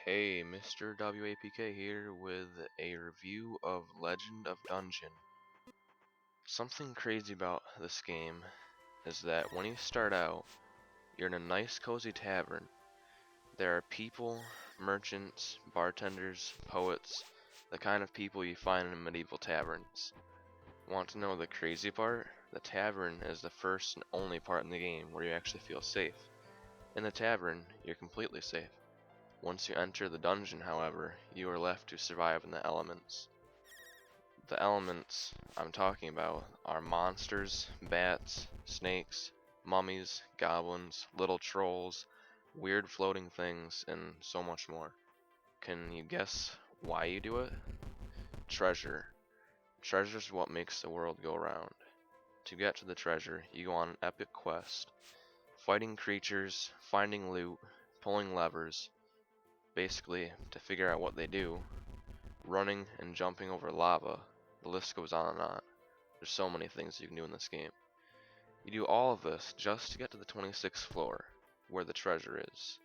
Hey, Mr. WAPK here with a review of Legend of Dugeon. Something crazy about this game is that when you start out, you're in a nice cozy tavern. There are people, merchants, bartenders, poets, the kind of people you find in medieval taverns. Want to know the crazy part? The tavern is the first and only part in the game where you actually feel safe. In the tavern, you're completely safe. Once you enter the dungeon, however, you are left to survive in the elements. The elements I'm talking about are monsters, bats, snakes, mummies, goblins, little trolls, weird floating things, and so much more. Can you guess why you do it? Treasure. Treasure's what makes the world go round. To get to the treasure, you go on an epic quest, fighting creatures, finding loot, pulling levers, basically to figure out what they do, running and jumping over lava. The list goes on and on. There's so many things you can do in this game. You do all of this just to get to the 26th floor, where the treasure is.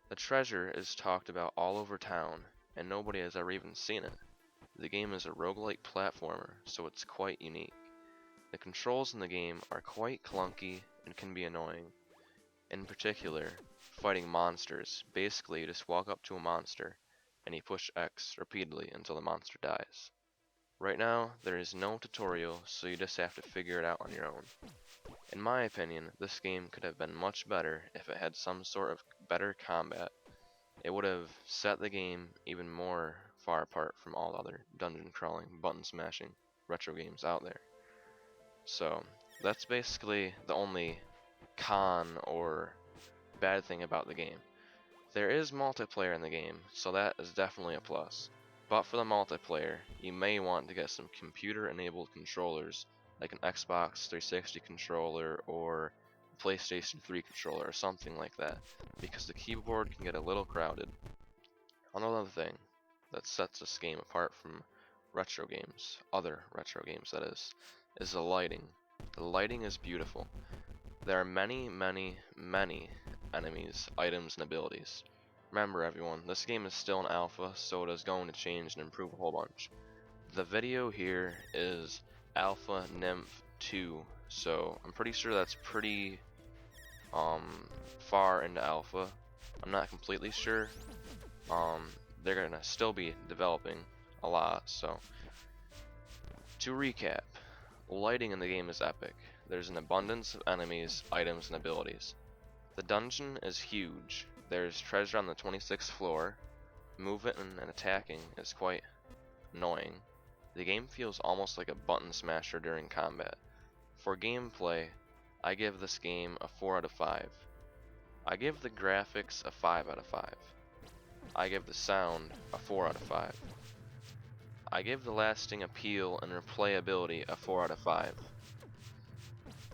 The treasure is talked about all over town, and nobody has ever even seen it. The game is a roguelike platformer, so it's quite unique. The controls in the game are quite clunky and can be annoying. In particular, fighting monsters. Basically, you just walk up to a monster, and you push X repeatedly until the monster dies. Right now, there is no tutorial, so you just have to figure it out on your own. In my opinion, this game could have been much better if it had some sort of better combat. It would have set the game even more far apart from all other dungeon crawling, button smashing retro games out there. So, that's basically the only con or bad thing about the game. There is multiplayer in the game, so that is definitely a plus. But for the multiplayer, you may want to get some computer-enabled controllers, like an Xbox 360 controller or a PlayStation 3 controller or something like that, because the keyboard can get a little crowded. Another thing that sets this game apart from retro games, other retro games that is the lighting. The lighting is beautiful. There are many, many, many enemies, items, and abilities. Remember everyone, this game is still in alpha, so it is going to change and improve a whole bunch. The video here is Alpha Nymph 2, so I'm pretty sure that's pretty far into alpha. I'm not completely sure. They're gonna still be developing a lot, so to recap, lighting in the game is epic. There's an abundance of enemies, items, and abilities. The dungeon is huge. There's treasure on the 26th floor. Movement and attacking is quite annoying. The game feels almost like a button smasher during combat. For gameplay, I give this game a 4 out of 5. I give the graphics a 5 out of 5. I give the sound a 4 out of 5. I give the lasting appeal and replayability a 4 out of 5.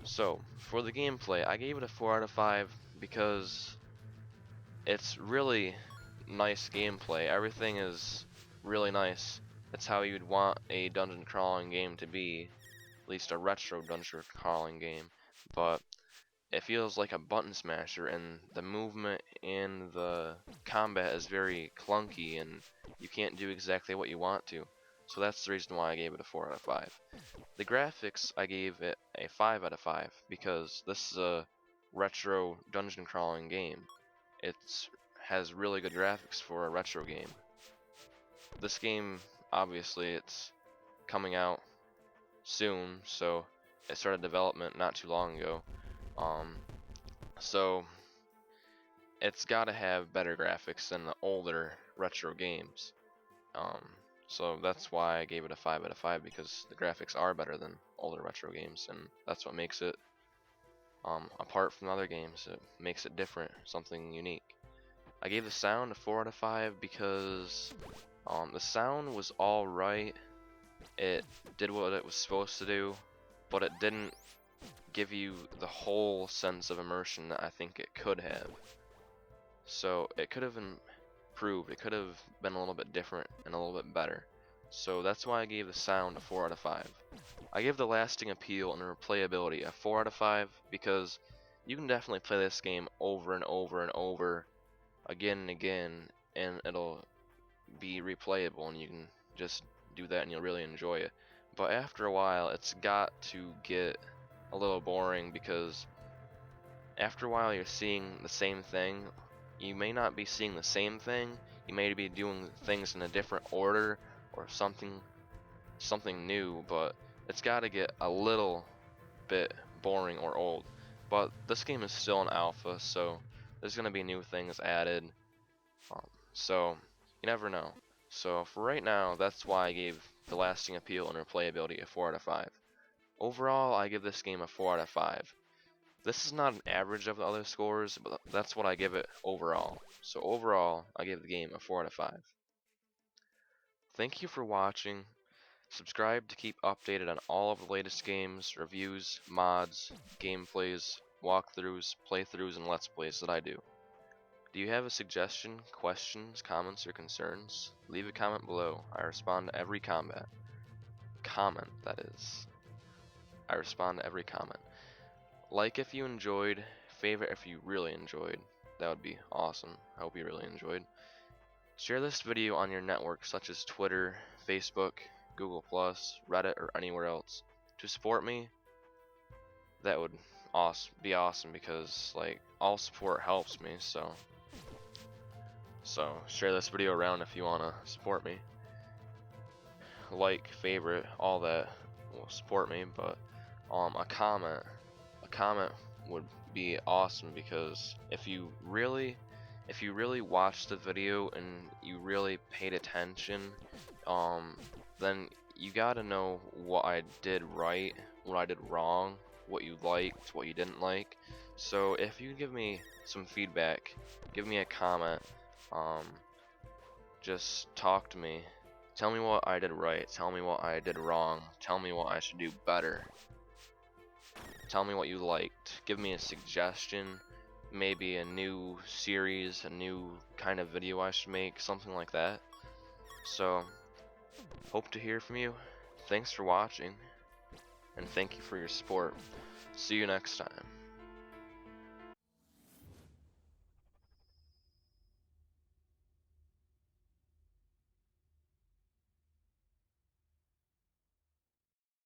So, for the gameplay, I gave it a 4 out of 5 because it's really nice gameplay. Everything is really nice. That's how you'd want a dungeon crawling game to be, at least a retro dungeon crawling game. But it feels like a button smasher, and the movement and the combat is very clunky, and you can't do exactly what you want to. So that's the reason why I gave it a 4 out of 5. The graphics, I gave it a 5 out of 5 because this is a retro dungeon crawling game. It has really good graphics for a retro game. This game, obviously, it's coming out soon, so it started development not too long ago. So it's got to have better graphics than the older retro games. So that's why I gave it a 5 out of 5, because the graphics are better than older retro games, and that's what makes it apart from other games. It makes it different, something unique. I gave the sound a 4 out of 5 because the sound was alright. It did what it was supposed to do, but it didn't give you the whole sense of immersion that I think it could have. So it could have improved. It could have been a little bit different and a little bit better. So that's why I gave the sound a 4 out of 5. I give the lasting appeal and replayability a 4 out of 5 because you can definitely play this game over and over and over, again and again, and it'll be replayable, and you can just do that and you'll really enjoy it. But after a while, it's got to get a little boring, because after a while you're seeing the same thing. You may not be seeing the same thing, you may be doing things in a different order or something new, but it's got to get a little bit boring or old. But this game is still in alpha, so there's going to be new things added, so you never know. So for right now, that's why I gave the lasting appeal and replayability a 4 out of 5. Overall, I give this game a 4 out of 5. This is not an average of the other scores, but that's what I give it overall. So overall, I give the game a 4 out of 5. Thank you for watching. Subscribe to keep updated on all of the latest games, reviews, mods, gameplays, walkthroughs, playthroughs, and let's plays that I do. Do you have a suggestion, questions, comments, or concerns? Leave a comment below. I respond to every comment, that is. I respond to every comment. Like if you enjoyed, favorite if you really enjoyed. That would be awesome. I hope you really enjoyed. Share this video on your network such as Twitter, Facebook, Google+, Reddit, or anywhere else. To support me, that would be awesome, because like all support helps me, so share this video around if you wanna support me. Like, favorite, all that will support me, but a comment would be awesome, because if you really watched the video and you really paid attention, then you gotta know what I did right, what I did wrong, what you liked, what you didn't like. So if you give me some feedback, give me a comment, just talk to me. Tell me what I did right, tell me what I did wrong, tell me what I should do better. Tell me what you liked, give me a suggestion, maybe a new series, a new kind of video I should make, something like that. So, hope to hear from you. Thanks for watching, and thank you for your support. See you next time.